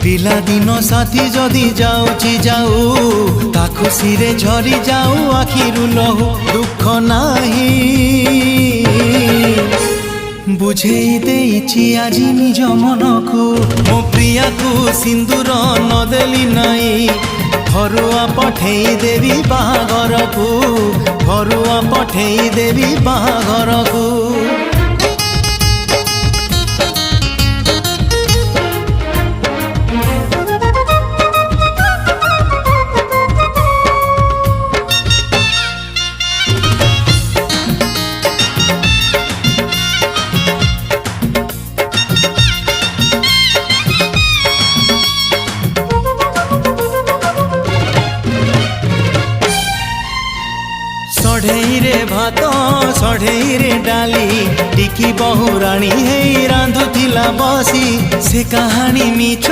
पिला दिन साथी जदि जाऊची जाऊ ता खुशी रे झरी जाऊ आखिरु लहू दुख नाही बुझेई देइची आजी निज मन को मो प्रिया को सिंदूर न देली नाई घरुआ पठेई देवी बाहागर को घरुआ पठेई देवी बाहागर को सढ़ई रे भात सढ़ई रे डाली टिकी बहुराणी हे रांधुथिला बसी से कहानी मिछ